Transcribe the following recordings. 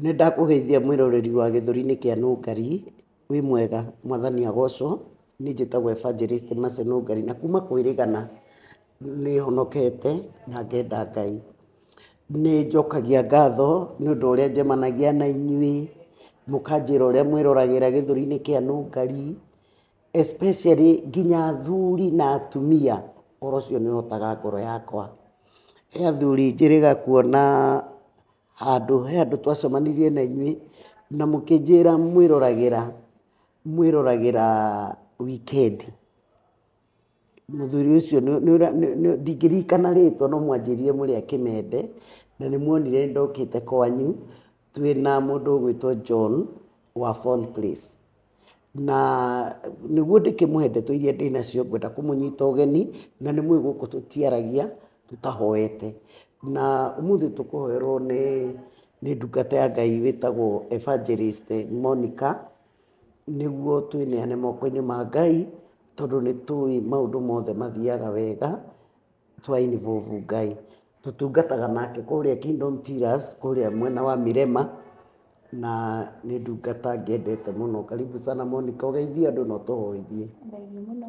Nĩ ndakũgeithia mwĩroreri wa gĩthũri-inĩ kĩa Nũngari, wĩ mwega, mwathani agocwo. Niĩ njĩtagwo Evangelist Mercy Nũngari, na kuma kwĩrĩgana nĩ honokete na ngenda Ngai. Nĩ njokagia ngatho nĩ ũndũ ũrĩa njemanagia na inyuĩ, mũkanjĩra ũrĩa mwĩroragĩra gĩthũri-inĩ kĩa Nũngari, especially nginya athuri na atumia, ũhoro ũcio nĩ ũhotaga ngoro yakwa. He athuri njĩrĩga kuona he andũ twacemanirie na inyuĩ na mũkĩnjĩra mwĩroragĩra weekend. Mũthuri ũcio ndingĩririkana rĩtwa, no mwanjĩrire mũrĩ a Kĩmende, na nĩ muonire ndokĩte kwanyu twĩna mũndũ ũgwĩtwo John wa Phone Place, na nĩguo ndĩkĩmũhe ndeto iria ndĩnacio, ngwenda kũmũnyita ũgeni, na nĩ mũĩ gũkũ tũtiaragia tũtahoete. Na ũmũthĩ tũkũhoerwo nĩ ndungata ya Ngai wĩtagwo Evangelist Monica, nĩguo twĩneane moko-inĩ ma Ngai, tondũ nĩ tũĩ maũndũ mothe mathiaga wega twa involve Ngai. Tũtungataga nake kũrĩa Kingdom Pillars kũrĩa mwena wa Mirema, na nĩ ndungata ngĩendete mũno. Karibu sana Monica, ũgeithie andũ na ũtũhoithie. Thengiũ mũno.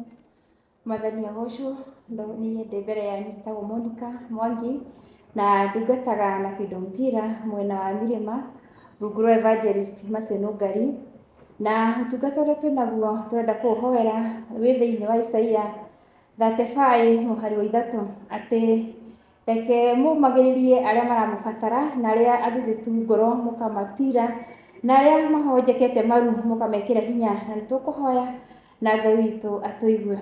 Mwathani agocwo. Niĩ ndĩ mbere yanyu njĩtagwo Monica Mwangi, na ndungataga na Kingdom Pillar mwena wa Mirema, rungu rwa Evangelist Mercy Nũngari. Na ũtungata ũrĩa twĩnaguo tũrenda kũũhoera wĩ thĩinĩ wa Isaia 35 mũhari wa 3, atĩ reke mũmagĩrĩrie arĩa maramũbatara na arĩa athuthĩku ngoro mũkamatira, na arĩa mahonjekete maru mũkamekĩra hinya. Na nĩ tũkũhoya na Ngai witũ atũigue.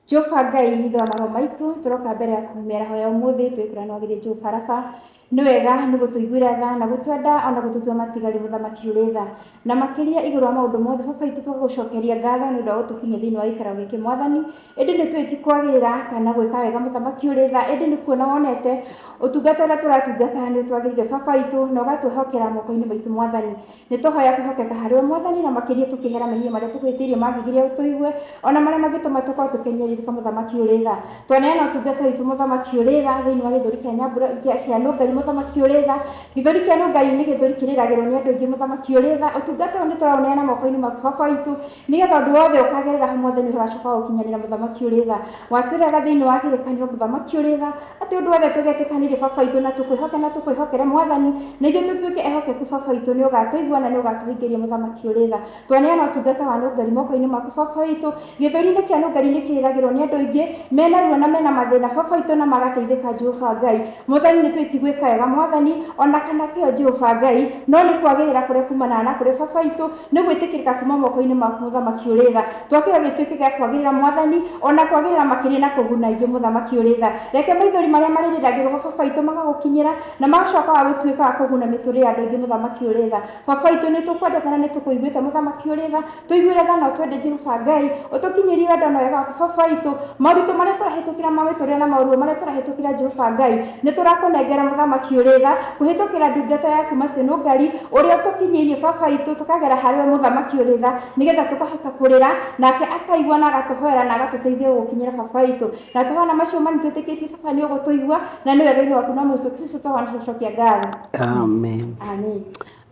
Jehova Ngai, nĩ wa marũa maitũ, tũroka mbere yaku mĩaraho ya ũmũthĩ twĩkĩra no gĩthĩ Jehova baraba. Nĩ wega nĩ gũtũiguĩra tha na gũtwenda ona gũtũtua matigari mũthamaki ũrĩ tha, na makĩria igũrũ wa maũndũ mothe baba witũ tũgagũcokeria ngatho nĩ ũndũ wa gũtũkinyia thĩinĩ wa gĩikaro gĩkĩ Mwathani. Ĩndĩ nĩ tũĩ ti kwagĩrĩra kana gwĩka wega mũthamaki ũrĩ tha, ĩndĩ nĩ kuona wonete ũtungata ũrĩa tũratungata nĩ ũtwagĩrĩire baba witũ, na ũgatwĩhokera moko-inĩ maitũ Mwathani. Nĩ tũhoya kwĩhokeka harĩ we Mwathani, na makĩria tũkĩhera mehia marĩa tũgwĩtĩirio mangĩgiria ũtũigue, ona marĩa mangĩtũma tũkorwo tũkĩnyĩrĩrĩka mũthamaki ũrĩ tha. Twaneana ũtungata witũ mũthamaki ũrĩ tha thĩinĩ wa gĩthũri kĩa Nũngari mũthamaki ũrĩ tha. Gĩthũri kĩa Nũngari nĩ gĩthũri kĩrĩragĩrwo nĩ andũ aingĩ mũthamaki ũrĩ tha. Ũtungata ũyũ nĩ tũraũneana moko-inĩ maku baba witũ, nĩgetha ũndũ wothe ũkagerera ho Mwathani ũgacoka gũkinyanĩra mũthamaki ũrĩ tha. Watwĩraga thĩinĩ wa kĩrĩkanĩro mũthamaki ũrĩ tha atĩ ũndũ wothe tũgetĩkanĩire baba witũ na tũkwĩhoke na tũkwĩhokere Mwathani, na ithuĩ tũtuĩke ehokeku baba witũ, nĩ ũgatũigua na nĩ ũgatũhingĩria mũthamaki ũrĩ tha. Twaneana ũtungata wa Nũngari moko-inĩ maku baba witũ. Gĩthũri-inĩ kĩa Nũngari nĩ kĩrĩragĩrwo nĩ andũ aingĩ mena ruo na mena mathĩna baba witũ, na magateithĩka Jehova Ngai. Mwathani nĩ tũĩ ti gwĩka wega Mwathani, ona kana kĩo Jehova Ngai, no nĩ kwagĩrĩra kũrĩa kumanaga na kũrĩ baba witũ, nĩ gwĩtĩkĩrĩka kuma moko-inĩ maku mũthamaki ũrĩ tha. Twakĩrwo gĩtuĩke gĩa kwagĩrĩra Mwathani, ona kwagĩrĩra makĩria na kũguna aingĩ mũthamaki ũrĩ tha. Reke maithori marĩa marĩrĩragĩrwo baba witũ magagũkinyĩra na magacoka wa gũtuĩka wa kũguna mĩtũrĩre ya andũ aingĩ mũthamaki ũrĩ tha. Baba witũ nĩ tũkwendete na nĩ tũkũiguĩte mũthamaki ũrĩ tha, tũiguĩre tha na ũtwende Jehova Ngai, ũtũkinyĩrie wendo na wega waku baba witũ. Maũritũ marĩa tũrahĩtũkĩra ma mĩtũrĩre na maũndũ marĩa tũrahĩtũkĩra Jehova Ngai, nĩ tũrakũnengera mũthamaki ũrĩ tha, kũhĩtũkĩra ndungata yaku Mercy Nũngari, ũrĩa ũtũkinyĩirie baba witũ tũkagera harĩ we mũthamaki ũrĩ tha, nĩgetha tũkahota kũrĩra nake akaigua na agatũhoera na agatũteithia gũkinyĩra baba witũ. Na tũhana macio mani twĩtĩkĩtie baba nĩ ũgũtũigua, na nĩ wega-inĩ waku na mũico Kristo tũhana tũcokia ngatho. Amen. Amen.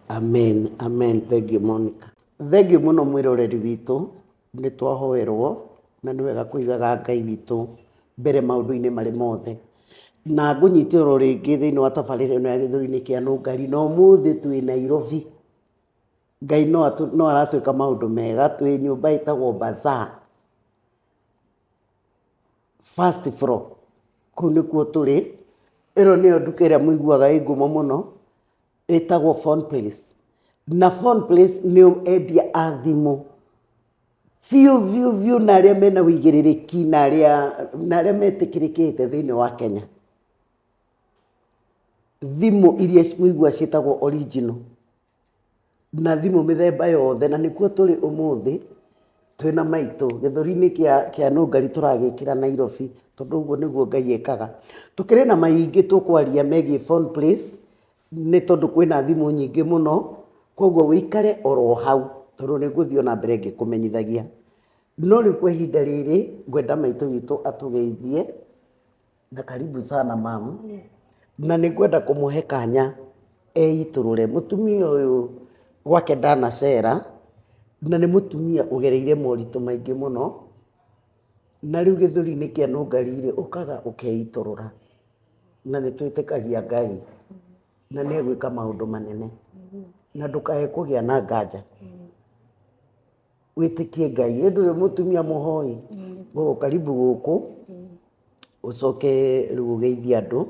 Amen. Amen. Thank you Monica. Thank you mũno mwĩroreri witũ, nĩ twahoerwo na nĩ wega kũigaga Ngai witũ mbere maũndũ-inĩ marĩ mothe. Na ngũnyite oro rĩngĩ thĩinĩ wa tabarĩra ĩno ya gĩthũri-inĩ kĩa Nũngari, na ũmũthĩ twĩ Nairobi. Ngai no aratwĩka maũndũ mega, twĩ nyũmba ĩtagwo Bazaar, first floor, kũu nĩkuo tũrĩ. Ĩno nĩyo nduka ĩrĩa mũiguaga ĩ ngumo mũno ĩtagwo Phone Place, na Phone Place nĩo endia a thimũ biũ na arĩa mena wĩigĩrĩrĩki na arĩa metĩkĩrĩkĩte thĩinĩ wa Kenya. Thimũ iria mũigua ciĩtagwo original, na thimũ mĩthemba yothe, na nĩkuo tũrĩ ũmũthĩ twĩna maitũ gĩthũri-inĩ kĩa Nũngari tũragĩkĩra Nairobi, tondũ ũguo nĩguo Ngai ekaga. Tũkĩrĩ na maingĩ tũkwaria megiĩ Phone Place, nĩ tondũ kwĩna thimũ nyingĩ mũno, koguo wĩikare oro hau tondũ nĩ ngũthiĩ ona mbere ngĩkũmenyithagia. No rĩu kwa ihinda rĩrĩ ngwenda maitũ witũ atũgeithie, na karibu sana mamu, na nĩ ngwenda kũmũhe kanya eitũrũre. Mũtumia ũyũ gwake ndanacera na nĩ mũtumia ũgereire moritũ maingĩ mũno, na rĩu gĩthũri-inĩ kĩanũngarire ũkaga ũkeitũrũra, na nĩ twĩtĩkagia Ngai na nĩ egwĩka maũndũ manene, na ndũkae kũgĩa na nganja, wĩtĩkie Ngai. Ndũrĩ mũtumia mũhoi gũkũ karibu gũkũ, ũcoke rĩu ũgeithie andũ,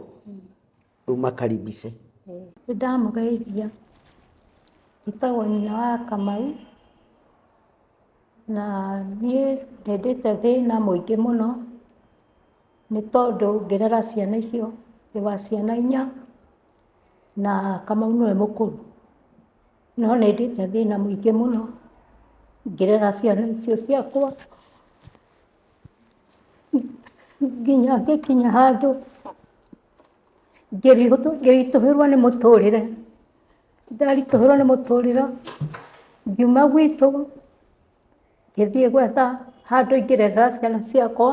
rĩu makaribice. Nĩndamũgeithia, njĩtagwo nyina wa Kamau, na niĩ ndĩndĩte thĩna mũingĩ mũno, nĩ tondũ ngĩrera ciana icio, ndĩ wa ciana 4 na Kamau nĩwe mũkũrũ, no nĩndĩte thĩna mũingĩ mũno ngĩrera ciana icio ciakwa, nginya ngĩkinya handũ ngĩritũhĩrwo nĩ mũtũrĩre. Ndaritũhĩrwo nĩ mũtũrĩre ngiuma gwitũ ngĩthiĩ gwetha handũ ingĩrerera ciana ciakwa,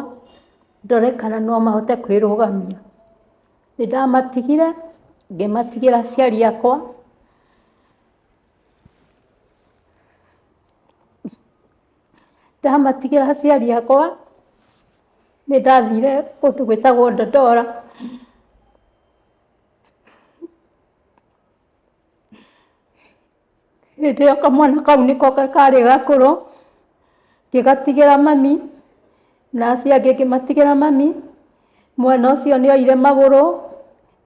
ndore kana no mahote kwĩrũgamia. Nĩndamatigire, ngĩmatigĩra aciari akwa, ndamatigĩra aciari akwa, nĩndathire kũndũ gwĩtagwo Dandora. Hĩndĩ ĩyo kamwana kau nĩko karĩ gakũrũ, ngĩgatigĩra mami, na acio angĩ ngĩmatigĩra mami. Mwana ũcio nĩoire magũrũ,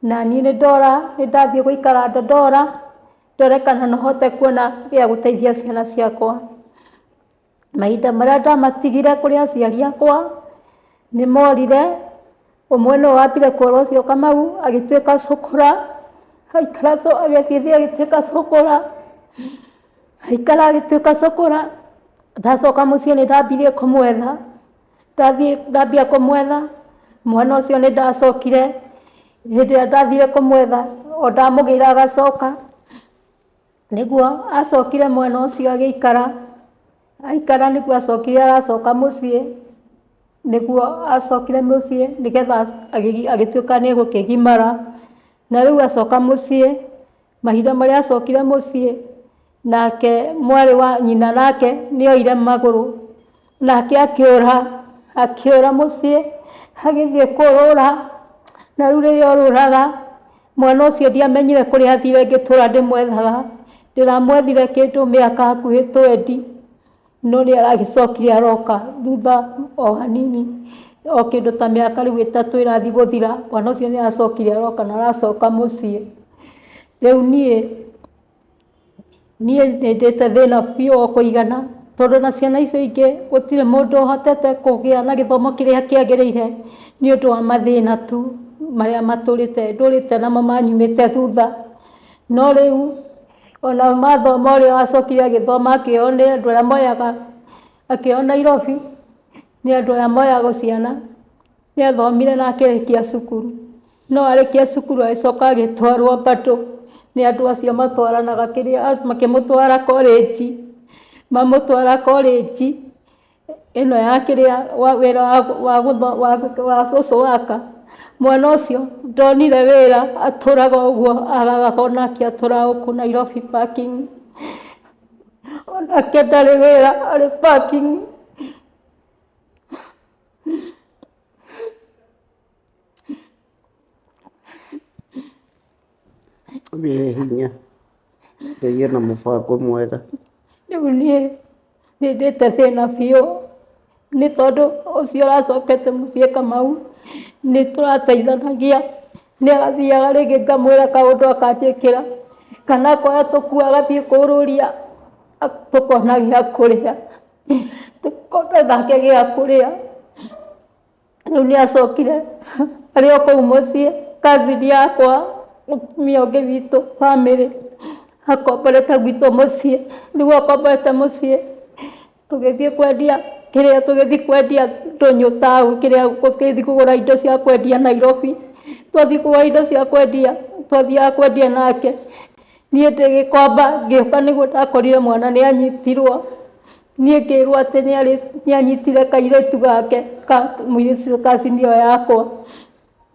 na niĩ nĩndathiĩ gũikara Dandora, ndore kana no hote kuona gĩa gũteithia ciana ciakwa. Mahinda marĩa ndamatigire kũrĩ aciari akwa nĩmorire. Ũmwe nĩwe wambire kwĩrwo ũcio Kamau agĩtuĩka cũkũra, agĩthiĩ agĩtuĩka cũkũra, aikara agĩtuĩka cũkũra. Ndacoka mũciĩ nĩndambirie kũmwetha, ndambia kũmwetha, mwana ũcio nĩndacokire. Hĩndĩ ĩrĩa ndathire kũmwetha, o ndamũgĩire agacoka, nĩguo acokire mwana ũcio agĩikara, aikara nĩguo acokire agacoka mũciĩ, nĩguo acokire mũciĩ nĩgetha agĩtuĩka nĩegũkĩgimara. Na rĩu acoka mũciĩ, mahinda marĩa acokire mũciĩ, nake mwarĩ wa nyina nake nĩoire magũrũ, nake akĩũra mũciĩ, agĩthiĩ kũrũra. Na rĩu rĩrĩa orũraga, mwana ũcio ndiamenyire kũrĩa athire, ngĩtũra ndĩmwethaga, ndĩramwethire kĩndũ mĩaka hakuhĩ 20, no nĩaragĩcokire aroka thutha o hanini, o kĩndũ ta mĩaka rĩu 3 ĩrathiĩ gũthira, mwana ũcio nĩaracokire aroka na aracoka mũciĩ. Rĩu niĩ nĩndĩte thĩna biũ wa kũigana, tondũ na ciana icio ingĩ gũtirĩ mũndũ ũhotete kũgĩa na gĩthomo kĩrĩa kĩagĩrĩire, nĩũndũ wa mathĩna tu marĩa ndũrĩte namo manyumĩte thutha. No rĩu ona mathoma ũrĩa acokire agĩthoma akĩo nĩ andũ arĩa moyaga, akĩo Nairobi, nĩ andũ arĩa moyagwo ciana, nĩathomire na akĩrĩkia cukuru. No arĩkia cukuru agĩcoka agĩtwarwo bado nĩ andũ acio matwaranaga makĩmũtwara college, mamũtwara college ĩno ya wĩra wa social worker. Mwana ũcio ndonire wĩra, atũraga ũguo, agaga onake atũraga gũkũ Nairobi parking, onake ndarĩ wĩra, arĩ parking. Wĩ hinya, Ngai ena mũbango mwega. Rĩu niĩ nĩndĩte thĩna biũ, nĩ tondũ ũcio ũracokete mũciĩ Kamau nĩtũrateithanagia, nĩagathiaga rĩngĩ ngamwĩra kaũndũ akanjĩkĩra, kana akoya tũkuo agathiĩ kũrũria, tũkona gĩa kũrĩa, tũkona nake gĩa kũrĩa. Rĩu nĩacokire arĩ o kũu mũciĩ, cousin yakwa, mũtumia ũngĩ witũ, family, akomborete gwitũ mũciĩ. Rĩu akomborete mũciĩ, tũgĩthiĩ kwendia ndũnyũ town, tũgĩthiĩ kũgũra indo cia kwendia Nairobi. Twathiĩ kũgũra indo cia kwendia, twathiaga kwendia nake, niĩ ndĩ Gĩkomba ngĩũka nĩguo ndakorire mwana nĩanyitirwo. Niĩ ngĩrwo atĩ nĩanyitire kairĩtu gake, mũirĩtu ũcio cousin ĩyo yakwa.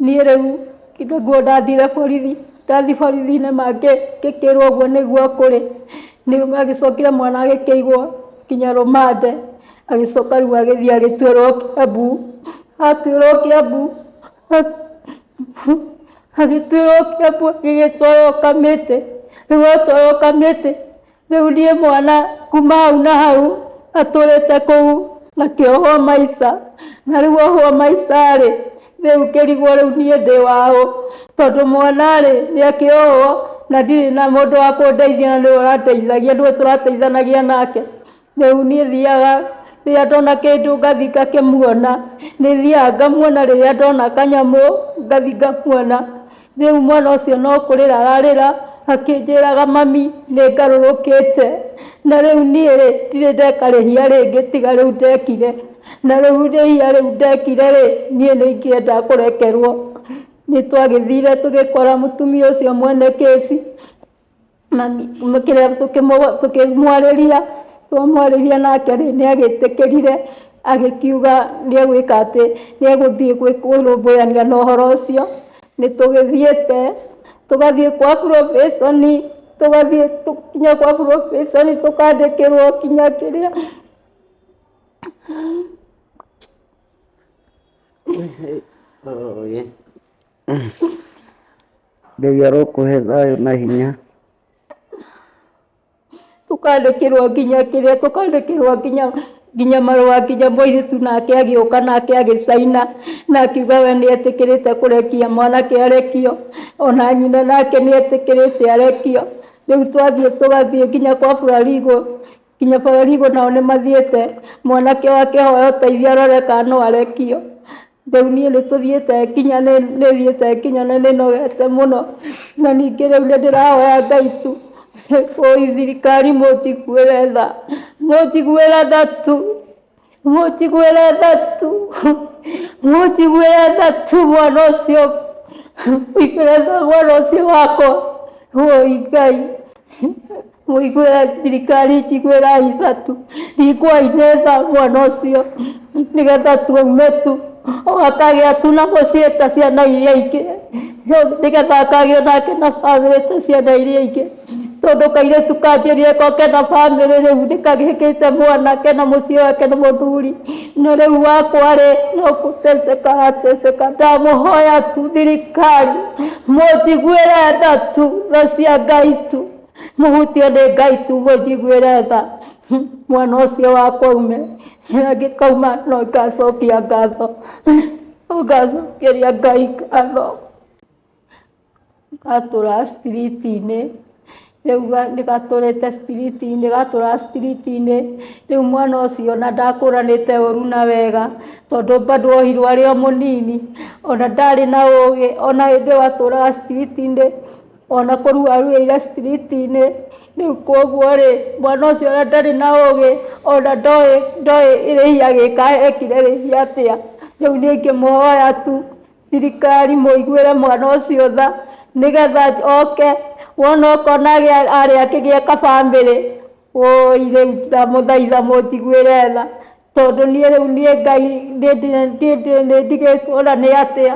Niĩ rĩu nĩguo ndathire borithi, ndathi borithi-inĩ ngĩkĩrwo ũguo nĩguo kũrĩ, agĩcokire mwana agĩkĩigwo nginya rũmande, agĩcoka rĩu agĩthiĩ agĩtuĩrwo Kiambu, atuĩrwo Kiambu, agĩtuĩrwo Kiambu agĩgĩtwarwo Kamĩtĩ, rĩu atwarwo Kamĩtĩ, rĩu niĩ mwana kuma hau na hau atũrĩte kũu akĩohwo Maica, na rĩu ohwo Maica-rĩ, rĩu ngĩrigwo rĩu niĩ ndĩ waũ, tondũ mwana-rĩ nĩakĩohwo na ndirĩ na mũndũ wa kũndeithia, na nĩwe ũrandeithagia, nĩwe tũrateithanagia nake. Rĩu niĩ thiaga rĩrĩa ndona kĩndũ ngathi ngakĩmuona, nĩ thiaga ngamuona rĩrĩa ndona kanyamũ ngathi ngamuona. Rĩu mwana ũcio no kũrĩra ararĩra akĩnjĩraga mami nĩ ngarũrũkĩte, na rĩu niĩ-rĩ ndirĩ ndeka rĩhia rĩngĩ tiga rĩu ndekire, na rĩu rĩhia rĩu ndekire-rĩ niĩ nĩ ingĩenda kũrekerwo. Nĩ twagĩthire tũgĩkora mũtumia ũcio mwene kĩci, tũkĩmwarĩria, twamwarĩria nake-rĩ nĩ agĩtĩkĩrire, agĩkiuga nĩ egwĩka atĩ nĩ egũthiĩ kwĩrũmbũyania na ũhoro ũcio. Nĩ tũgĩthiĩte tũgathiĩ kwa probation, tũgathiĩ kinya kwa probation tũkandĩkĩrwo kinya kĩrĩa Ngai arokũhe thayũ na hinya. Tũkandĩkĩrwo nginya kĩrĩa, tũkandĩkĩrwo nginya marũa, nginya mũirĩtu nake agĩũka nake agĩcaina na akiuga we nĩetĩkĩrĩte kũrekia mwanake arekio, ona nyina nake nĩetĩkĩrĩte arekio. Rĩu twathiĩ tũgathiĩ nginya kwa Paralegal, nginya Paralegal nao nĩmathiĩte, mwanake akĩhoya ũteithio arore kana no arekio. Rĩu niĩ nĩtũthiĩte nginya nĩthiĩte nginya na nĩnogete mũno, na ningĩ rĩu nĩndĩrahoya Ngai tu oi thirikari mũnjiguĩre tha, mũnjiguĩre tha tu, mũnjiguĩre tha tu, mũnjiguĩre tha tu, mwana ũcio mũiguĩre tha mwana ũcio wakwa, oi Ngai mũiguĩre, thirikari njiguĩrai tha tu, riguai tha mwana ũcio nĩgetha tuoime tu, akagĩa tu na mũciĩ ta ciana iria ingĩ, nĩgetha akagĩa nake na bamĩrĩ ta ciana iria ingĩ, tondũ kairĩtu kanjĩrire ko kena bamĩrĩ rĩu nĩkagĩkĩte mwana kena mũciĩ wake na mũthuri, no rĩu wakwa-rĩ no gũteceka arateceka. Ndamũhoya tu thirikari mũnjiguĩre tha tu, tha cia Ngai tu, mũhutio nĩ Ngai tu, mũnjiguĩre tha mwana ũcio wakwa aume, angĩkauma no ngacokia ngatho, ngacokeria Ngai ngatho. Gatũra street-inĩ, rĩu nĩgatũrĩte street-inĩ, gatũra street-inĩ, rĩu mwana ũcio ona ndakũranĩte ũru na wega, tondũ bado ohirwo arĩ o mũnini, ona ndarĩ na ũgĩ, ona hĩndĩ watũraga street-inĩ, ona kũrua aruĩire street-inĩ. Rĩu koguo-rĩ mwana ũcio ona ndarĩ na ũgĩ, ona ndoĩ rĩhia gĩka ekire rĩhia atĩa. Rĩu niĩ ingĩmũhoya tu thirikari mũiguĩre mwana ũcio tha, nĩgetha oke wona ũkona arĩ akĩgĩa kabamĩrĩ, oi rĩu ndamũthaitha mũnjiguĩre tha, tondũ niĩ rĩu Ngai nĩndigĩtwo na nĩ atĩa,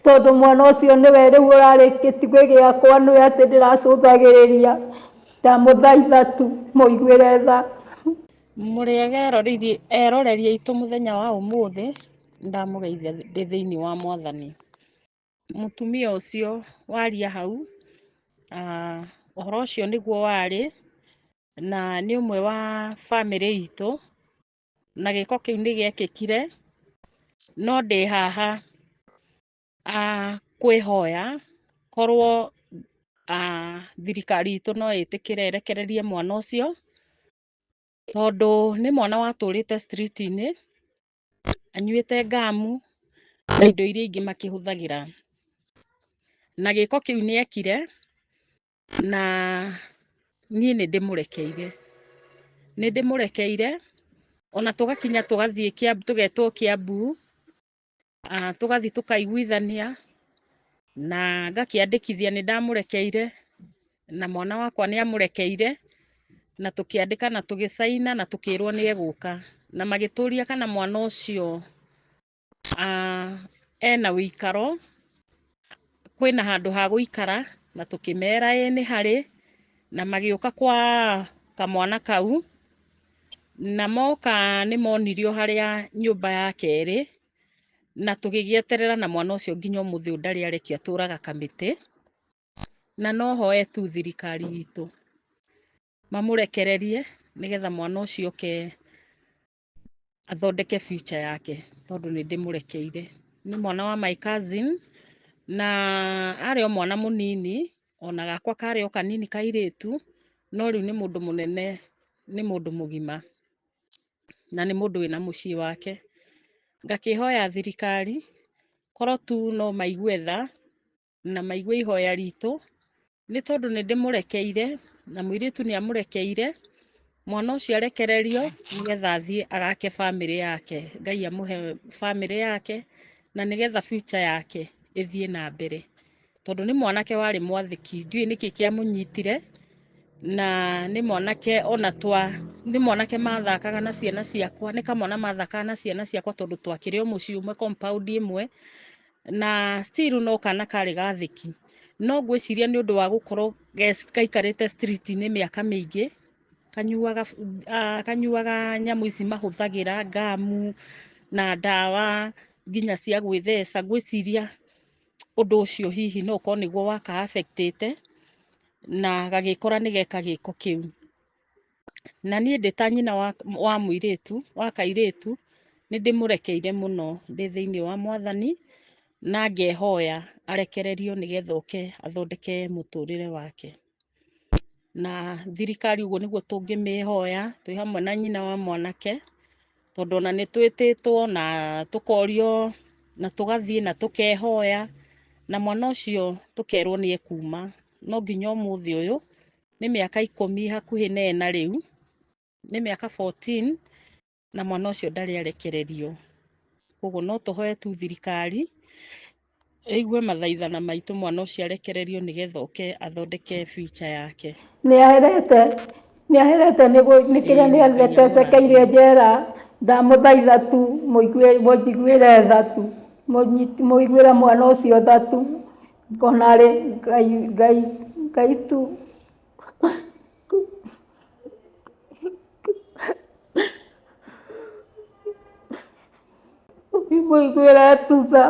tondũ mwana ũcio nĩwe rĩu ũrarĩ gĩtugĩ gĩakwa, nĩwe atĩ ndĩracũthagĩrĩria. Ndamũthaitha tu mũiguĩre tha. Mũrĩega eroreri aitũ mũthenya wa ũmũthĩ, ndamũgeithia ndĩ thĩinĩ wa Mwathani. Mũtumia ũcio waria hau, ũhoro ũcio nĩguo warĩ, na nĩ ũmwe wa bamĩrĩ itũ, na gĩko kĩu nĩgĩekĩkire, no ndĩ haha kwĩhoya korwo thirikari itũ no ĩtĩkĩre ĩrekererie mwana ũcio, tondũ nĩ mwana watũrĩte street-inĩ, anyuĩte ngamu na indo iria ingĩ makĩhũthagĩra, na gĩko kĩu nĩekire, na niĩ nĩndĩmũrekeire, ona tũgakinya tũgetwo Kiambu, tũgathi tũkaiguithania, na ngakĩandĩkithia nĩndamũrekeire, na mwana wakwa nĩamũrekeire, na tũkĩandĩka na tũgĩcaina na tũkĩrwo nĩegũka, na magĩtũria kana mwana ũcio ena ũikaro, kwĩna handũ ha gũikara, na tukimera ni hari na magioka kwa kamwana kau na moka ni monirio haria nyumba yake iri na tugigieterera na mwana ucio nginya umuthi ndari areki aturaga Kamiti na no hoe tu thirikari itu mamurekererie nigetha mwana ucio ke athondeke future yake tondu ni ndimurekeire ni mwana wa my cousin na ari o mwana munini ona gakwa kari o kanini kairitu no riu ni mundu munene ni mundu mugima na ni mundu wina mucii wake ngakihoya thirikari korwo tu no maigue tha na maigue ihoya ritu ni tondu ni ndimurekeire na muiritu ni amurekeire mwana ucio arekererio nigetha athie agake family yake Ngai amuhe family yake na nigetha future yake ithie na mbere tondu ni mwanake wari mwathiki ndiui niki kiamunyitire na ni mwanake ona ni mwanake mathakaga na ciana ciakwa ni kamwana mathakaga na ciana ciakwa tondu twakire o mucii umwe compound imwe na still no kana kari gathiki no ngwiciria ni undu wa gukorwo gaikarite street ni miaka mingi kanyuaga nyamu ici mahuthagira ngamu na ndawa nginya cia gwithesa ngwiciria undu ucio hihi no ko niguo waka affectite na gagikora ni geka giko kiu na nie ndi ta nyina wa muiritu wa kairitu ni ndimurekeire muno ndi thiini wa Mwathani na ngehoya arekererio nigetha oke athondeke muturire wake na thirikari uguo niguo tungimihoya twi hamwe na nyina wa mwanake tondu ona ni twititwo na tukorio na tugathie na tukehoya na mwana ucio tukerwo ni ekuma no nginya umuthi uyu ni miaka 10 hakuhi na ena riu ni miaka 14 na mwana ucio ndari arekererio koguo no tuhoe tu thirikari igue mathaithana maitu mwana ucio arekererio nigetha oke athondeke future yake Nĩ aherete nĩ kĩrĩa nĩ athecekeire njera ndamũthaitha tu mũnjiguĩre tha tu mũiguĩre mwana ũcio tha tu ngona rĩ Ngai tu mũiguĩre tu tha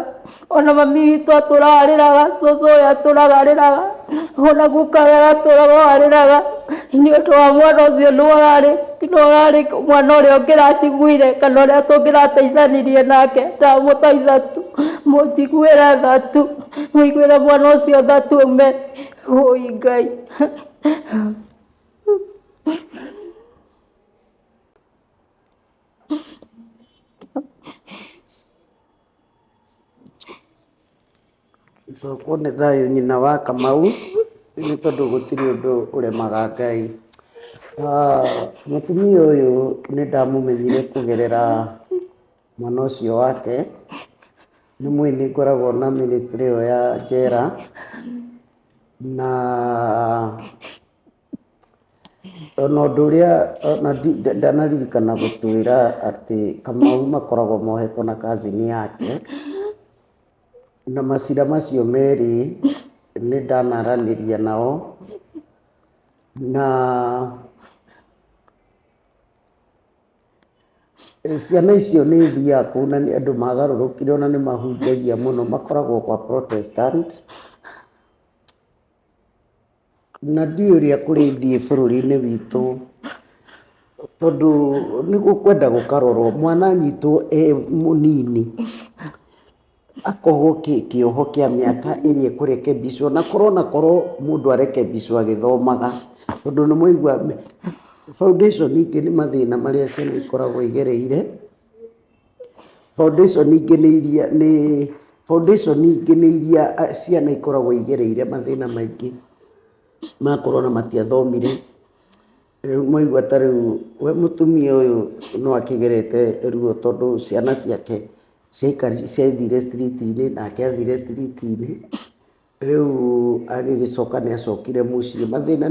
ona mami witũ atũraga arĩraga cũcũ ũyũ atũraga arĩraga ona guka we atũraga arĩraga nĩ ũndũ wa mwana ũcio nĩ ũrarĩ mwana ũrĩa ũngĩraciguire kana ũrĩa tũngĩrateithanirie nake ndamũthaitha tu mũnjiguĩre tha tu mũiguĩre mwana ũcio tha tu ume ũi Ngai Icokwo nĩ thayũ nyina wa Kamau nĩ tondũ gũtirĩ ũndũ ũremaga Ngai. Mũtumia ũyũ nĩ ndamũmenyire kũgerera mwana ũcio wake, nĩ mũĩ ngoragwo na ministry ĩyo ya njera na ona ũndũ ũrĩa ndanaririkana gũtwĩra atĩ Kamau makoragwo mohetwo na cousin yake na macira macio merĩ nĩ ndanaranĩria nao na ciana icio nĩ ithiaga kũu na nĩ andũ magarũrũkire ona nĩ mahunjagia mũno, makoragwo kwa Protestant na ndiũĩ ũrĩa kũrĩthiĩ bũrũri-inĩ witũ tondũ nĩ gũkwenda gũkarorwo mwana anyitwo e mũnini akohwo kĩoho kĩa mĩaka ĩrĩa ekũrekebicwo na korwo mũndũ arekebicwo agĩthomaga tondũ nĩ mũigua foundation ingĩ nĩ mathĩna marĩa ciana ikoragwo igereire. Foundation ingĩ nĩ iria ciana ikoragwo igereire mathĩna maingĩ makorwo na matiathomire. Rĩu mwaigua ta rĩu we mũtumia ũyũ no akĩgerete ruo tondũ ciana ciake ciathire street-inĩ nake athire street-inĩ, rĩu agĩgĩcoka nĩ acokire mũciĩ. Mathĩna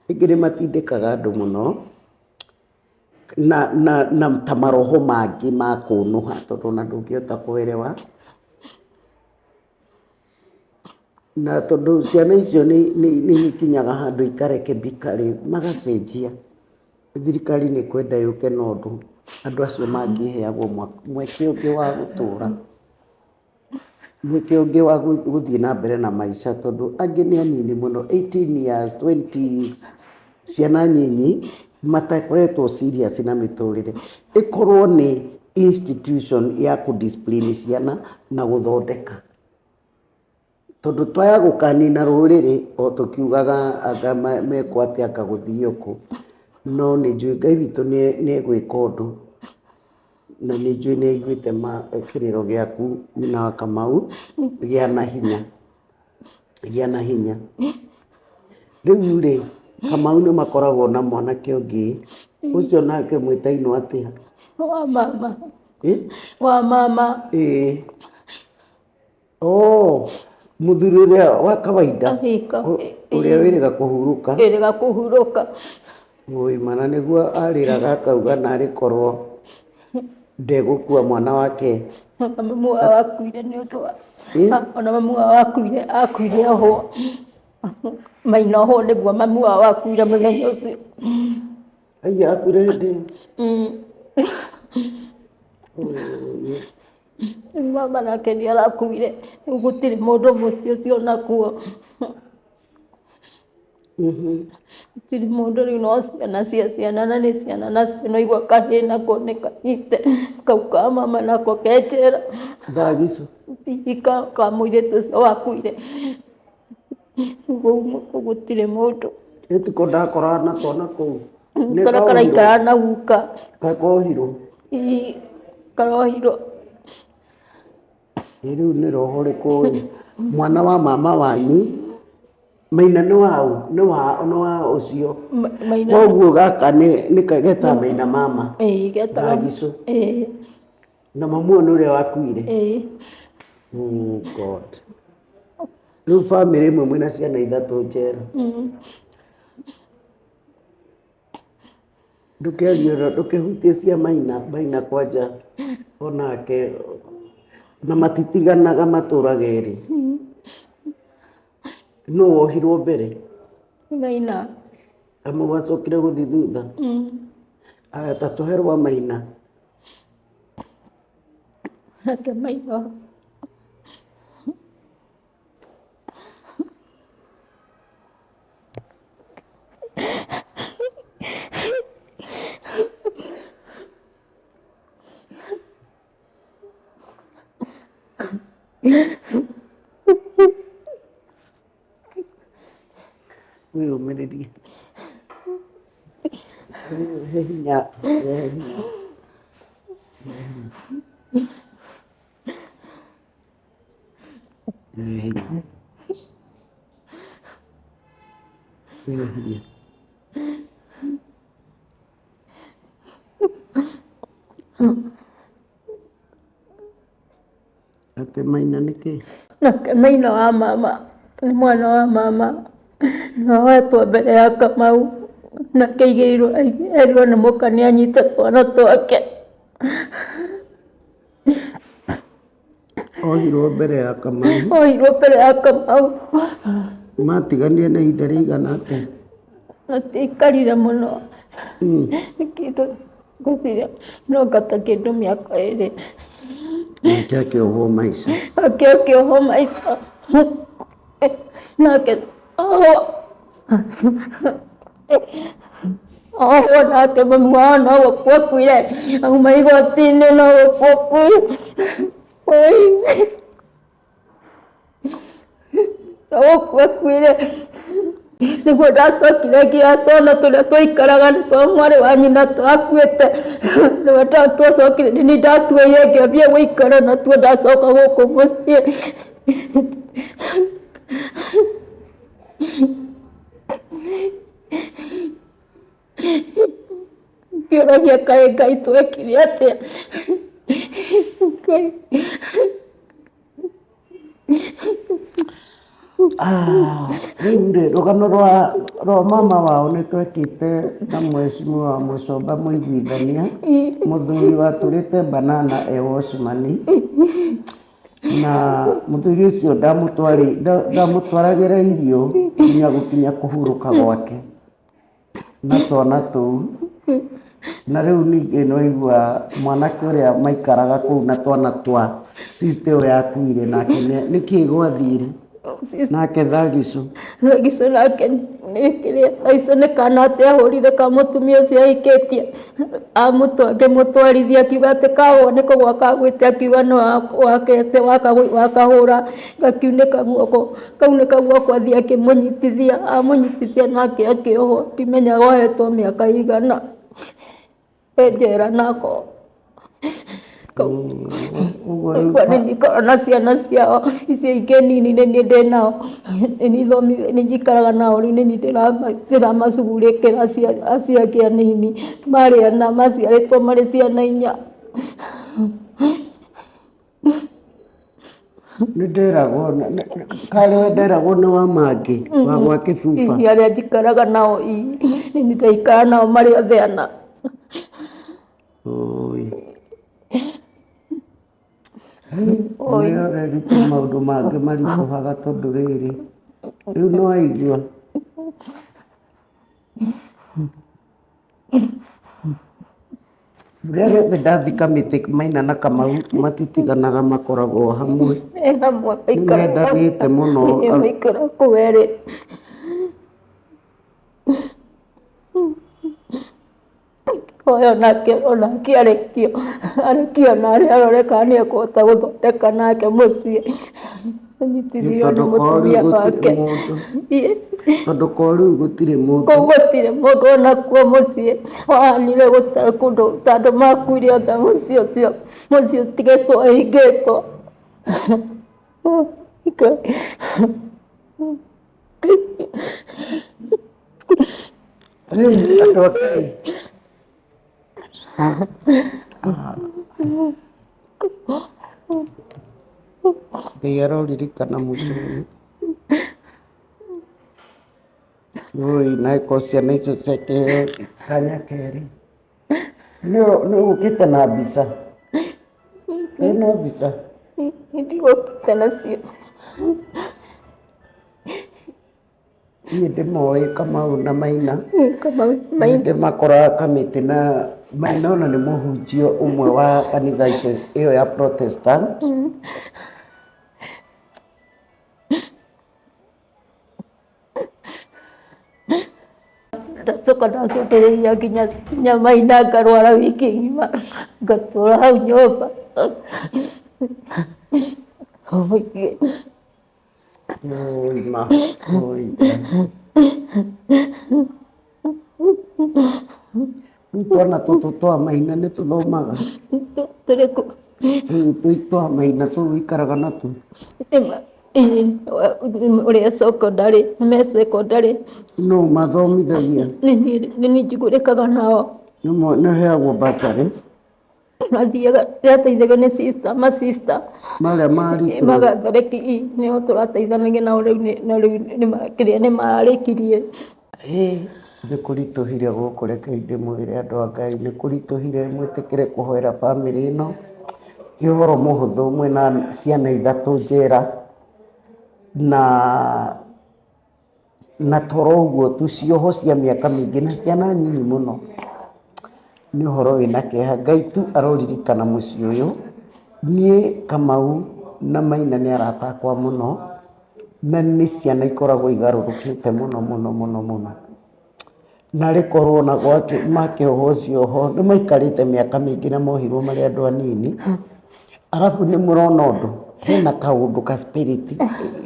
rĩngĩ nĩ matindĩkaga andũ mũno na ta maroho mangĩ ma kũnũha tondũ ona ndũngĩhota kũerewa na tondu ciana icio nĩ ikinyaga handũ ikarekebika rĩ magacenjia, thirikari nĩ kwenda yũke na ũndũ andũ acio mangĩheagwo mweke ũngĩ wa gũtũra, mweke ũngĩ wa gũthiĩ na mbere na maica, tondũ angĩ nĩ anini mũno 18 years 20 ciana nyinyi matakoretwo serious na mĩtũrĩre. Ĩkorwo nĩ institution ya kũ-discipline ciana na gũthondeka, tondũ twaya gũkanina rũrĩrĩ o tũkiugaga anga mekwo atĩa anga gũthiĩ ũkũ, no nĩ njũĩ Ngai witũ nĩ egwĩka ũndũ, na nĩ njũĩ nĩ aiguĩte kĩrĩro gĩaku nyina wa Kamau. Gĩa na hinya, gĩa na hinya. Rĩu rĩ Kamau nĩ makoragwo na mwanake ũngĩ ũcio nake mwĩtainwo atĩa? Wa mama. Wa mama. Mũthuri ũrĩa wa kawaida ũrĩa wĩrĩga kũhurũka. Wĩrĩga kũhurũka. Mana nĩguo arĩraga akauga narĩ korwo ndegũkua mwana wake. Mamu wao akuire nĩ ũndũ wa ona mamu wao akuire ho. Maina ho nĩguo mamu wao akuire mũthenya ũcio. Aya akuire hĩndĩ mama nake nĩ arakuire, gũtirĩ mũndũ mũciĩ ũcio nakuo. Gũtirĩ mũndũ, rĩu no ciana cia ciana na nĩ ciana nacio no igua kahĩĩ nako nĩ kanyite kau ka mama nako ke njera. Thagicu ka mũirĩtu ũcio wakuire, gũtirĩ mũndũ. Ĩtiko ndakoraga na twana kũu karaikara na guka kakohirwo. Karohirwo. Rĩu nĩ roho rĩkũ mwana wa mama wanyu Maina nĩ wa ũcio, koguo gaka nĩ kageta Maina mama Thagicu, na mamu nĩ ũrĩa wakuire. God, rĩu bamĩrĩ ĩmwe mwĩna ciana ithatũ njera. Ndũkĩhutie cia Maina kwanja onake, na matitiganaga matũraga erĩ. No wohirwo mbere? Maina. Kamau acokire gũthiĩ thutha? Aya ta tũherwa Maina. Ake Maina. Wĩyũmĩrĩrie. He hinya, he hinya. He hinya. He hinya. Ate Maina nĩkĩ? Nake Maina wa mama nĩ mwana wa mama, na wetwo mbere ya Kamau na kĩigĩrĩirwo erirwo nĩ mũka anyite twana twake. Ohirwo mbere ya Kamau? Ohirwo mbere ya Kamau. Matiganire na ihinda rĩigana atĩa? Matiaikarire mũno, kĩndũ ngwĩciria no ngata kĩndũ mĩaka ĩrĩ. Nake akĩohwo maica? Akĩohwo maica nake ohwo nake mamu wao no gũkua akuire, auma igoti-inĩ no gũkua akuire. No gũkua akuire. Nĩguo ndacokire ngĩoya twana tũrĩa twaikaraga nĩ twa mwarĩ wa nyina twakuĩte, nĩwe twacokire nĩ ndatuoire ngĩambia gũikara natuo ndacoka gũkũ mũciĩ. Ngĩũragia kaĩ Ngai twekire atĩa. Rĩu rĩ rũgano rwa mama wao nĩ twekĩte na Mheshimiwa Mũcomba Mũiguithania, mũthuri watũrĩte Banana Washman, na muthuri ucio ndamutwaragĩra irio nginya gũkinya kũhurũka gwake na twana tũu. Na rĩu ningĩ nĩwaigua mwanake ũrĩa maikaraga kũu na twana twa sister ũrĩa akuire nake nĩkĩĩ gwathire nake Thagicu nake Thagicu nĩ kana atĩ ahũrire ka mũtumia ũcio ahikĩtie, akĩmũtwarithia akiuga atĩ kahũa nĩko gwakagwĩte, akiuga no wakete wakahũra gakiunĩka guoko, kaunĩka guoko athiĩ akĩmũnyitithia, amũnyitithia nake akĩohwo, ndimenyaga ohetwo mĩaka igana njera nako. Nĩndikoragwo na ciana ciao icio ingĩ nini nĩniĩ ndĩnao, nĩnjikaraga nao rĩu nĩniĩ ndĩramacugurĩkĩra acio angĩ anini marĩ ana maciarĩtwo marĩ ciana 4. Nĩnderagwo karĩ we nderagwo nĩ wa Mangĩ wa gwa Kĩbuba arĩa njikaraga nao nĩniĩ ndaikara nao marĩ othe ana. Nĩũrerite maũndũ mangĩ maritũhaga tondũ rĩrĩ rĩu nĩwaigua rĩrĩa rĩothe ndathi Kamĩtĩ Maina na Kamau matitiganaga, makoragwo hamwe nĩmendanĩte mũno. Maikara kũu erĩ. Onake arekio narĩ arore kana nĩekũhota gũthondeka nake mũciĩ, anyitithirio nĩ mũtumia wake. Tondũ kwa rĩu gũtirĩ mũndũ, kũu gũtirĩ mũndũ onakuo mũciĩ wahanire gũtarĩ kũndũ tondũ makuire othe mũciĩ ũtigĩtwo ũhingĩtwo. andũ akĩ Ngai aroririkana mũciĩ ũyũ na ĩko ciana icio ciakĩheo kanya kerĩ. Nĩũgũkĩte na mbica? Wĩna mbica? Ndigũkĩte nacio. Niĩ ndĩmoĩ Kamau na Maina, ndĩmakoraga Kamĩtĩ na Maina ona nĩ mũhunjia ũmwe wa kanitha ĩyo ya Protestant. Ndacoka ndacũthĩrĩria nginya Maina ngarwara wiki ng'ima ngatũra hau nyũmba. Twana tũtũ twa Maina nĩtũthomaga? Tũrĩkũ? Twa Maina tũu wĩikaraga natuo? Ũrĩa secondary, me secondary. No mathomithagia? Nĩniĩ njigũrĩkaga nao. Nĩũheagwo bursary? Mathiaga tũrateithagio nĩ sister, ma sister marĩa maritũ magatharĩki nĩo tũrateithanagia nao, rĩu nĩmarĩkirie. Nĩkũritũhire gũkũ, reke ndĩmwĩre andũ a Ngai, nĩkũritũhire mwĩtĩkĩre kũhoera bamĩrĩ ĩno. Ti ũhoro mũhũthũ, mwĩna ciana 3 njera na toro ũguo tu, cioho cia mĩaka mĩingĩ na ciana nyinyi mũno. Nĩ ũhoro wĩna kĩeha. Ngai tu aroririkana mũciĩ ũyũ. Niĩ Kamau na Maina nĩ arata akwa mũno, na nĩ ciana ikoragwo igarũrũkĩte mũno mũno mũno mũno. Na rĩkorwo na makĩohwo cioho nĩmaikarĩte mĩaka mĩingĩ na mohirwo marĩ andũ anini. Arabu nĩmũrona ũndũ, hena kaũndũ ka spirit,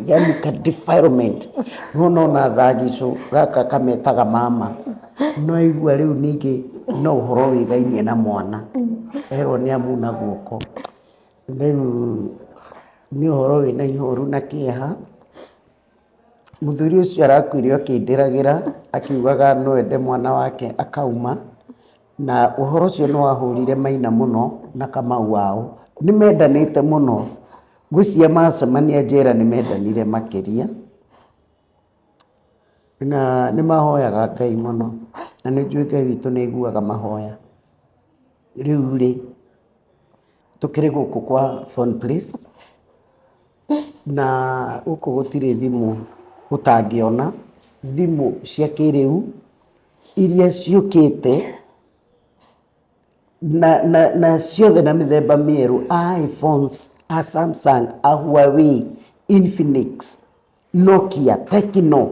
yani ka defilement. Nona Thagicu gaka kametaga mama, no igua rĩu ningĩ no ũhoro wĩgainie na mwana, erwo nĩ amuna guoko. Rĩu nĩ ũhoro wĩna ihoru na kĩeha. Mũthuri ũcio arakuire akĩndĩragĩra akiugaga no ende mwana wake akauma, na ũhoro ũcio nĩ wahũrire Maina mũno na Kamau wao. Nĩmendanĩte mũno, ngwĩciria macemania njera nĩmendanire makĩria, na nĩmahoyaga Ngai mũno, na nĩnjũĩ Ngai witũ nĩaiguaga mahoya. Rĩu rĩ, tũkĩrĩ gũkũ kwa Phone Place, na gũkũ gũtirĩ thimũ ũtangĩona, thimũ cia kĩrĩu iria ciũkĩte na ciothe na mĩthemba mĩerũ, iPhones, Samsung, Huawei, Infinix, Nokia, Tecno,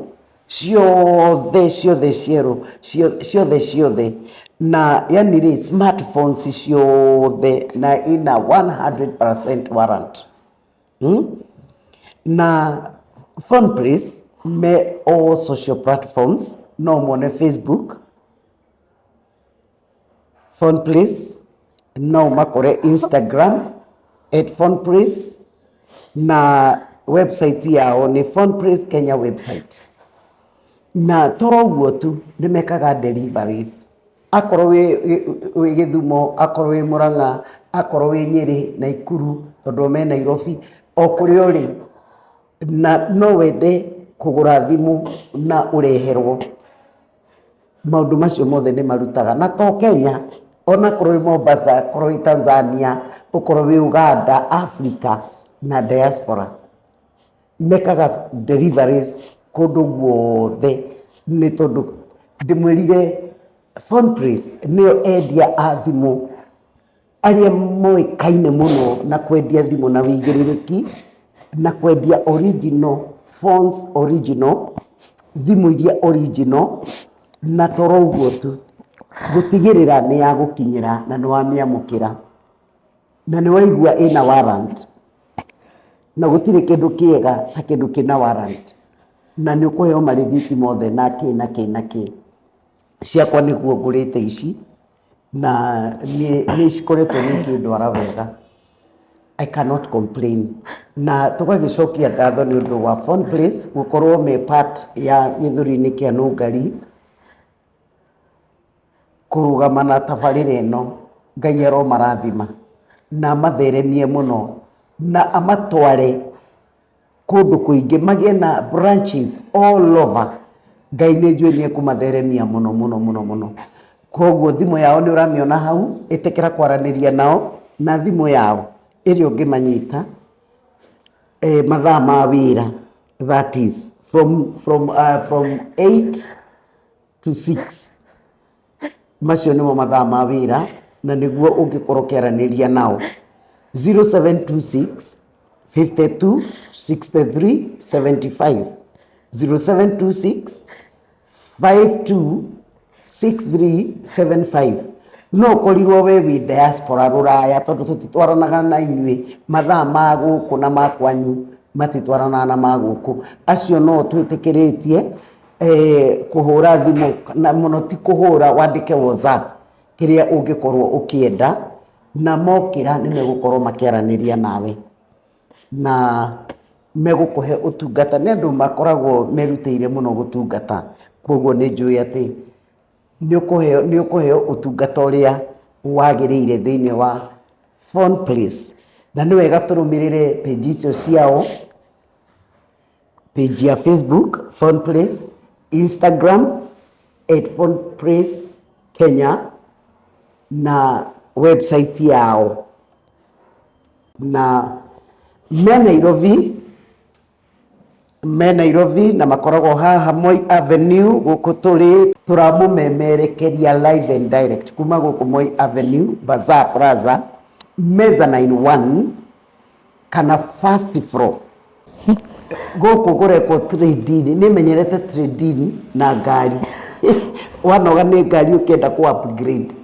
ciothe cierũ, ciothe na yani rĩ smartphones ciothe na ina 100% warrant. Na PhonePlace me all social platforms, no mone Facebook, PhonePlace, no makore Instagram @PhonePlace, na website yao ni PhonePlace Kenya website. Na toro ũguo tu nĩ mekaga deliveries, akorwo wĩ Gĩthumo, akorwo wĩ Mũrang'a, akorwo wĩ Nyĩrĩ, Naikuru, tondũ me Nairobi, o kũrĩa ũrĩ na no wende kũgũra thimũ na ũreherwo. Maũndũ macio mothe nĩ marutaga, na to Kenya, ona korwo wĩ Mombasa, korwo wĩ Tanzania, ũkorwo wĩ Uganda, Africa na diaspora, mekaga deliveries kũndũ guothe. Nĩ tondũ ndĩmwĩrire PhonePlace nĩo endia a thimũ arĩa moĩkaine mũno na kwendia thimũ na wĩigĩrĩrĩki, na kwendia original phones, original thimũ iria original, na toro ũguo tu gũtigĩrĩra nĩ ya gũkinyĩra na nĩ wamĩamũkĩra na nĩ waigua ĩna warrant, na gũtirĩ kĩndũ kĩega ta kĩndũ kĩna warrant, na nĩ ũkũheo marĩthiti mothe na kĩ ciakwa nĩguo ngũrĩte ici na nĩ cikoretwo nĩikĩndwara wega. I cannot complain. Na tũgagĩcokia ngatho nĩ ũndũ wa PhonePlace gũkorwo me part ya gĩthũri-inĩ kĩa Nũngari, kũrũgama na tabarĩra ĩno. Ngai aromarathima na matheremie mũno na amatware kũndũ kũingĩ, magĩe na branches all over. Ngai nĩ njũĩ nĩ ekũmatheremia mũno. Koguo thimũ yao nĩ ũramĩona hau, ĩtĩkĩra kwaranĩria nao, na thimũ yao ĩrĩa ũngĩmanyita mathaa ma wĩra, that is from 8 to 6, macio nĩmo mathaa ma wĩra, na nĩguo ũngĩkorwo ũkĩaranĩria nao 0726 52 63 75, 0726 52 63 75. No ũkorirwo we wĩ diaspora rũraya, tondũ tũtitwaranaga na inyuĩ, mathaa ma gũkũ na ma kwanyu matitwaranaga na ma gũkũ. Acio no twĩtĩkĩrĩtie kũhũra thimũ, na mũno ti kũhũra, wandĩke WhatsApp kĩrĩa ũngĩkorwo ũkĩenda, na mokĩra nĩ megũkorwo makĩaranĩria nawe na megũkũhe ũtungata. Nĩ andũ makoragwo merutĩire mũno gũtungata, koguo nĩ njũĩ atĩ nĩ ũkũheo ũtungata ũrĩa wagĩrĩire thĩinĩ wa PhonePlace. Na nĩ wega tũrũmĩrĩre page icio ciao, page ya Facebook PhonePlace, Instagram @PhonePlace Kenya, na website yao. Na me Nairobi na makoragwo haha Moi Avenue, gũkũ tũramũmemerekeria live and direct kuma gũkũ Moi Avenue, Bazaar Plaza, mezzanine 1 kana first floor. Gũkũ kũrekwo trade-in, nĩ menyerete trade-in na ngari wanoga nĩ ngari ũkĩenda ku upgrade,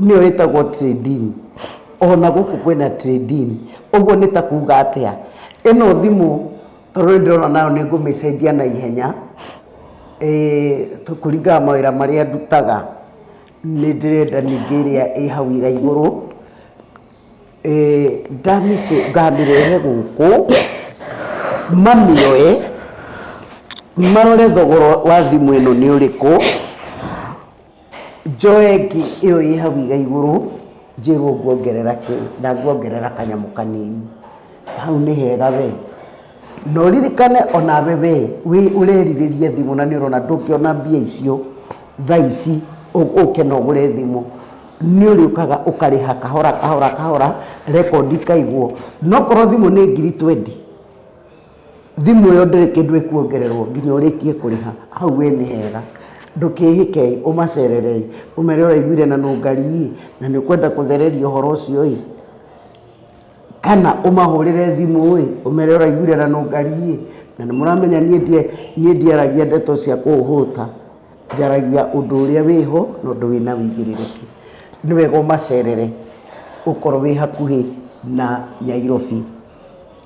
nĩyo ĩtagwo trade-in. Ona gũkũ kwĩna trade-in, ũguo nĩ ta kuga atĩa, ĩno thimũ tondũ ndĩrona nayo nĩ ngũmĩcenjia na ihenya, kũringana mawĩra marĩa ndutaga, nĩ ndĩrenda ningĩ ĩrĩa ĩ hau igũrũ, ngamĩrehe gũkũ mamĩoe, marore thogora wa thimũ ĩno nĩ ũrĩkũ, njoe ĩngĩ ĩyo ĩ hau igũrũ, njĩrwo nguongerera kĩ, na nguongerera kanyamũ kanini. Hau nĩ hega we, na ũririkane onawe we ũrerirĩria thimũ, na nĩ ũrona ndũngĩona mbia icio thaa ici ũke na ũgũre thimũ, nĩ ũrĩũkaga ũkarĩha kahora, rekondi ikaigwo. No korwo thimũ nĩ ngiri 20, thimu ĩyo ndĩrĩ kĩndũ ĩkuongererwo nginya ũrĩkie kũrĩha hau we nĩ hega ndũkĩhĩke ũmacerere ũmere ũraiguire na nũngari na nĩ ũkwenda kũthereria ũhoro ũcio kana ũmahũrĩre thimũ ũmere ũraiguire na nũngari na nĩ mũramenya niĩ ndiaragia ndeto cia kũhũta njaragia ũndũ ũrĩa wĩho na ũndũ wĩna wĩigĩrĩrĩki nĩ wega ũmacerere ũkorwo wĩ hakuhĩ na Nyairobi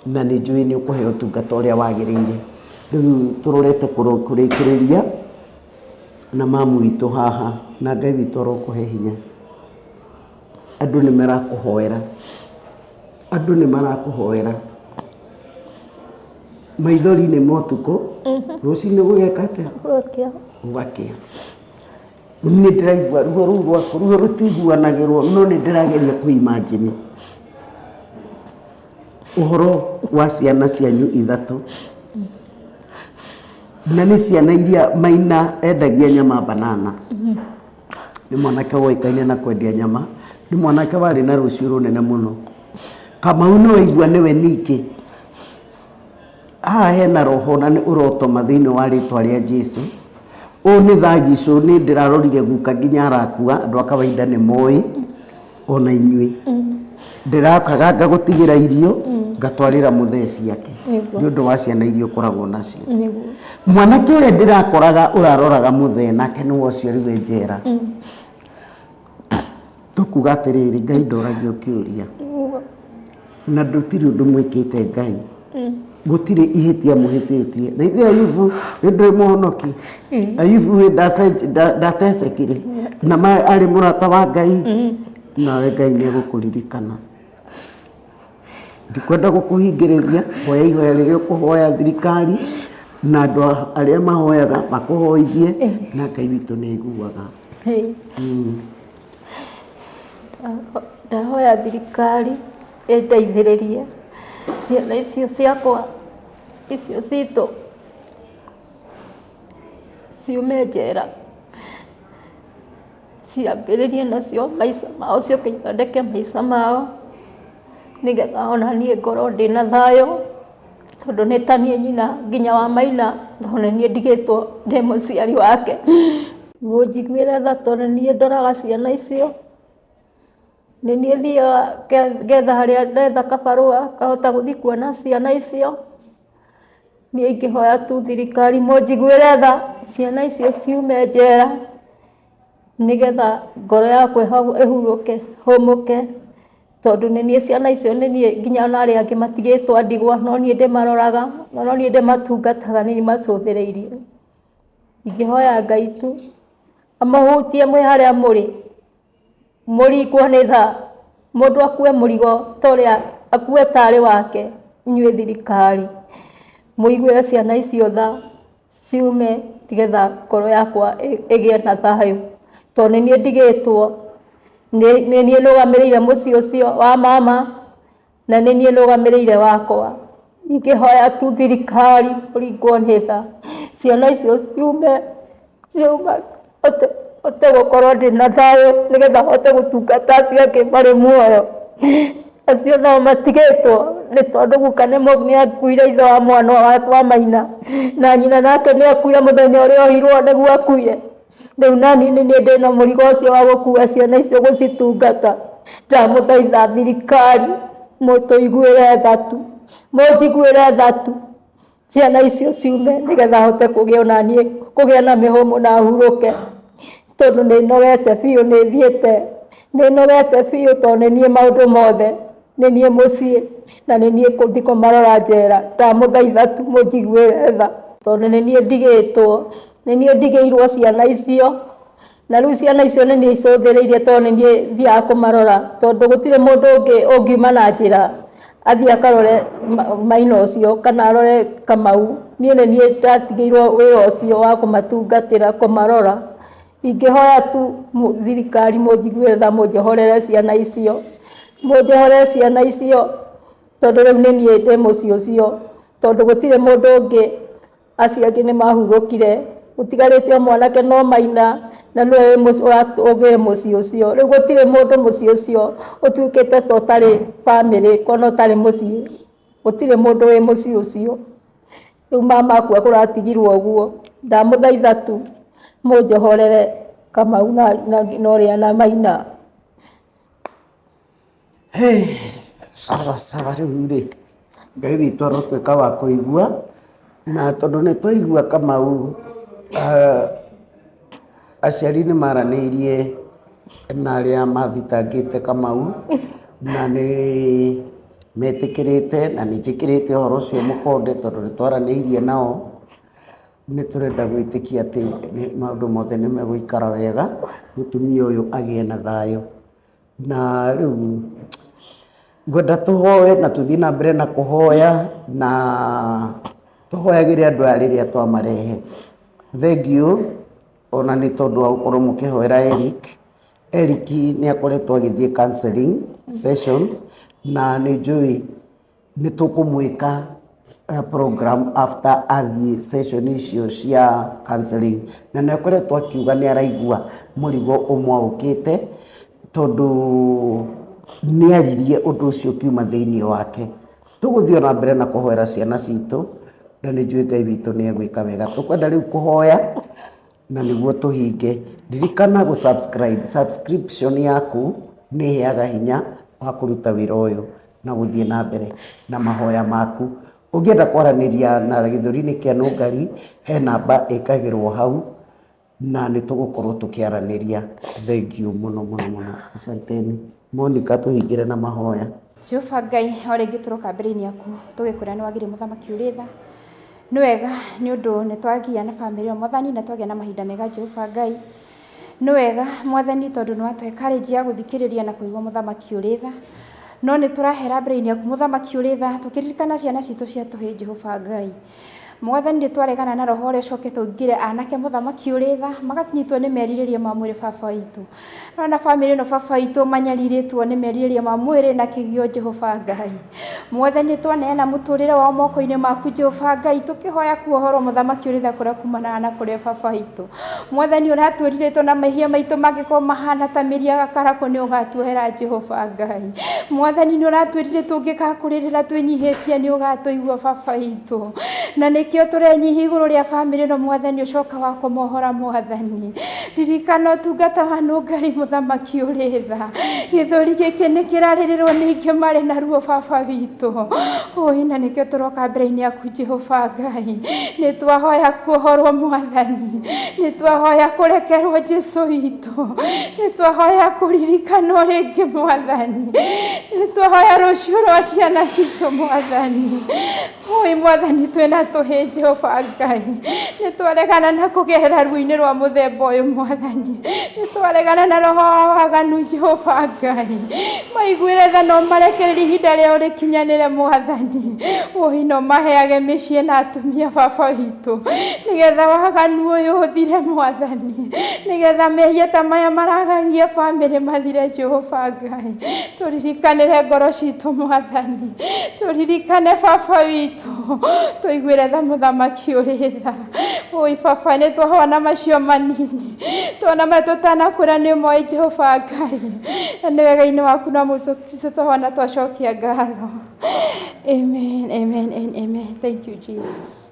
na nĩ njũĩ nĩ ũkũheo ũtungata ũrĩa wagĩrĩire rĩu tũrorete kũrĩkĩrĩria na mamu witũ haha na Ngai witũ arokũhe hinya andũ nĩ marakũhoera maithori nĩ motukũ rũcinĩ gũgeka atĩa gũgakĩa nĩ ndĩraigua ruo rũu rwaku ruo rũtiguanagĩrwo no nĩ ndĩrageria kũimagine ũhoro wa ciana cianyu ithatũ na nĩ ciana iria Maina endagia nyama banana nĩ mwanake woĩkaine na kwendia nyama nĩ mwanake warĩ na rũciũ rũnene mũno Kamau nĩ waigua nĩwe ningĩ haha hena roho na nĩ ũrotoma thĩinĩ wa rĩtwa rĩa Jesũ ũũ nĩ thagicũ nĩ ndĩrarorire guka nginya arakua andũ a kawaida nĩ moĩ ona inyuĩ ndĩrakaganga gũtigĩra irio ngatwarĩra mũtheci yake nĩ ũndũ wa ciana iria ũkoragwo nacio mwanake ũrĩa ndĩrakoraga ũraroraga mũthee nake nĩwe ũcio rĩu njera tũkuga atĩrĩrĩ Ngai ndoragio kĩũria na ndũtirĩ ũndũ mwĩkĩte Ngai gũtirĩ ihĩtia mũhĩtĩtie na ithuĩ Ayubu nĩ ndũrĩ mũhonoki Ayubu ndatecekire na arĩ mũrata wa Ngai nawe Ngai nĩ egũkũririkana ndikwenda gũkũhingĩrĩria hoya ihoya rĩrĩa ũkũhoya thirikari na andũ arĩa mahoyaga makũhoithie na Ngai witũ nĩ aiguaga ndahoya thirikari ĩndeithĩrĩrie ciana icio ciakwa icio citũ ciume njera ciambĩrĩrie nacio maica mao ciũke ithondeke maica mao nĩgetha ona niĩ ngorwo ndĩna thayũ tondũ nĩ ta niĩ nyina nginya wa Maina tondũ niĩ ndigĩtwo ndĩ mũciari wake mũnjiguĩre tha tondũ niĩ ndoraga ciana icio nĩ niĩ thiaga ngetha harĩa ndetha kabarũa kahota gũthiĩ kuona ciana icio niĩ ingĩhoya tu thirikari mũnjiguĩre tha ciana icio ciume njera nĩgetha ngoro yakwa ĩhurũke hũmũke tondũ nĩ niĩ ciana icio nĩ niĩ nginya ona arĩa angĩ matigĩtwo ndigwa no niĩ ndĩmaroraga no niĩ ndĩmatungataga nĩ niĩ macũthĩrĩirie ingĩhoya Ngai tu amũhutie mwĩ harĩa mũrĩ mũringwo nĩ tha mũndũ akue mũrigo ta ũrĩa akue tarĩ wake inyuĩ thirikari mũiguĩre ciana icio tha ciume nĩgetha ngoro yakwa ĩgĩe na thayũ tondũ nĩ niĩ ndigĩtwo nĩ niĩ nũgamĩrĩire mũciĩ ũcio wa mama na nĩ niĩ nũgamĩrĩire wakwa ingĩhoya tu thirikari mũringwo nĩ tha ciana icio ciume hote gũkorwo ndĩna thayũ nĩgetha hote gũtungata acio angĩ marĩ muoyo acio nao matigĩtwo nĩ tondũ guka nĩ akuire ithe wa mwana wa Maina na nyina nake nĩ akuire mũthenya ũrĩa ohirwo nĩguo akuire rĩu nani nĩ niĩ ndĩna mũrigo ũcio wa gũkua ciana icio gũcitungata ndamũthaitha thirikari mũtũiguĩre tha tu mũnjiguĩre tha tu ciana icio ciume nĩgetha hote kũgĩa ona niĩ kũgĩa na mĩhũmũ na hurũke tondũ nĩ nogete biũ nĩ thiĩte nĩ nogete biũ tondũ nĩ niĩ maũndũ mothe nĩ niĩ mũciĩ na nĩ niĩ gũthiĩ kũmarora njera ndamũthaitha tu mũnjiguĩre tha tondũ nĩ niĩ ndigĩtwo nĩ niĩ ndigĩirwo ciana icio na rĩu ciana icio nĩ niĩ icũthĩrĩirie tondũ nĩ niĩ thiaga kũmarora tondũ gũtirĩ mũndũ ũngĩ ũngiuma na njĩra athiĩ akarore Maina ũcio kana arore Kamau niĩ nĩ niĩ ndatigĩirwo wĩra ũcio wa kũmatungatĩra kũmarora ingĩhoya tu thirikari mũnjiguĩre tha mũnjohorere ciana icio mũnjohorere ciana icio tondũ rĩu nĩ niĩ ndĩ mũciĩ ũcio tondũ gũtirĩ mũndũ ũngĩ acio angĩ nĩ mahurũkire gũtigarĩte mwanake no Maina na nĩwe ũgĩe mũciĩ ũcio rĩu gũtirĩ mũndũ mũciĩ ũcio ũtuĩkĩte ta ũtarĩ bamĩrĩ kana ũtarĩ mũciĩ gũtirĩ mũndũ wĩ mũciĩ ũcio Rĩu mama akua kũratigirwo ũguo, ndamũthaitha tu mũnjohorere Kamau na ũrĩa na Maina. Sawa rĩu rĩ, Ngai witũ arotwĩka wa kũigua, na tondũ nĩ twaigua Kamau, aciari nĩ maranĩirie na arĩa mathitangĩte Kamau, na nĩ metĩkĩrĩte na nĩ njĩkĩrĩte ũhoro ũcio mũkonde, tondũ nĩ twaranĩirie nao. Nĩ tũrenda gwĩtĩkia atĩ maũndũ mothe nĩ megũikara wega, mũtumia ũyũ agĩe na thayũ. Na rĩu ngwenda tũhoe na tũthiĩ na mbere na kũhoya, na tũhoyagĩre andũ aya rĩrĩa twamarehe. Thengiũ ona nĩ tondũ wa gũkorwo mũkĩhoera Eric nĩ akoretwo agĩthiĩ counseling sessions, na nĩ njũĩ nĩ tũkũmwĩka program after athiĩ session icio cia counseling, na nĩ akoretwo akiuga nĩ araigua mũrigo ũmwaũkĩte, tondũ nĩ aririe ũndũ ũcio kiuma thĩinĩ wake. Tũgũthiĩ na mbere na kũhoera ciana citũ, na nĩ njũĩ Ngai witũ nĩ egwĩka wega. Tũkwenda rĩu kũhoya na nĩguo tũhinge. Ririkana gũ-subscribe. Subscription yaku nĩ ĩheaga hinya wa kũruta wĩra ũyũ na gũthiĩ na mbere na mahoya maku. Ũngĩenda kwaranĩria na gĩthũri-inĩ kĩa Nũngari, he namba ĩkagĩrwo hau na nĩ tũgũkorwo tũkĩaranĩria. Thengiũ mũno. Asanteni. Monica, tũhingĩre na mahoya. Jehova Ngai, o rĩngĩ tũroka mbere-inĩ yaku tũgĩkwĩra nĩ wagĩrĩire mũthamaki ũrĩ tha. Nĩ wega nĩ ũndũ nĩ twagĩa na bamĩrĩ ĩyo Mwathani, na twagĩa na mahinda mega Jehova Ngai. Nĩ wega Mwathani tondũ nĩ watũhe courage ya gũthikĩrĩria na kũigua mũthamaki ũrĩ tha. No nĩ tũrahera mbere-inĩ yaku mũthamaki ũrĩ tha, tũkĩririkana ciana citũ cia tũhĩ Jehova Ngai. Mwathani nĩ twaregana na roho ũrĩa ũcoke tũingĩre anake mũthamaki ũrĩ tha, magakinyitwo nĩ merirĩria ma mwĩrĩ baba witũ. Na bamĩrĩ ĩno baba witũ manyarirĩtwo nĩ merirĩria ma mwĩrĩ na kĩgio Jehova Ngai. Mwathani twaneana mũtũrĩre wao moko-inĩ maku Jehova Ngai, tũkĩhoya kuohorwo mũthamaki ũrĩ tha kũrĩa kumanaga na kũrĩa baba witũ. Mwathani ũratwĩrirĩtwo na mehia maitũ mangĩkorwo mahana ta mĩri ya gakarakũ nĩ ũgatuohera Jehova Ngai. Mwathani nĩ ũratwĩrirĩtwo ũngĩgakũrĩrĩra twĩnyihĩtie nĩ ũgatũigua baba witũ. Na nĩkĩo tũrenyihia igũrũ rĩa bamĩrĩ ĩno Mwathani ũcoka wa kũmohora Mwathani. Ririkana ũtungata wa Nũngari mũthamaki ũrĩ tha. Gĩthũri gĩkĩ nĩ kĩrarĩrĩrwo nĩ ingĩ marĩ na ruo baba witũ. Oi na nĩkĩo tũroka mbere-inĩ yaku Jehova Ngai. Nĩ twahoya kuohorwo Mwathani. Nĩ twahoya kũrekerwo Jesũ witũ. Nĩ twahoya kũririkanwo rĩngĩ Mwathani. Nĩ twahoya rũciũ rwa ciana citũ Mwathani. Oi Mwathani twĩna tũhĩ Jehova Ngai. Nĩ twaregana na kũgerera ruo-inĩ rwa mũthemba ũyũ Mwathani. Nĩ twaregana na roho wa waganu Jehova Ngai. Maiguĩre tha no marekererie ihinda rĩao rĩkinyanĩre Mwathani. Oi no maheage mĩciĩ na atumia baba witũ, nĩgetha waganu ũyũ ũthire Mwathani. Nĩgetha mehia ta maya maragagia bamĩrĩ mathire Jehova Ngai. Tũririkanĩre ngoro citũ Mwathani. Tũririkane baba witũ. Tũiguĩre tha mũthamaki ũrĩ tha. Oi baba nĩ twahoa na macio manini. Tuona marĩa tũtanakũra nĩ moĩ Jehova Ngai. Na nĩ wega-inĩ waku na mũico Kristo twahoa na twacokia ngatho. Amen. Thank you Jesus.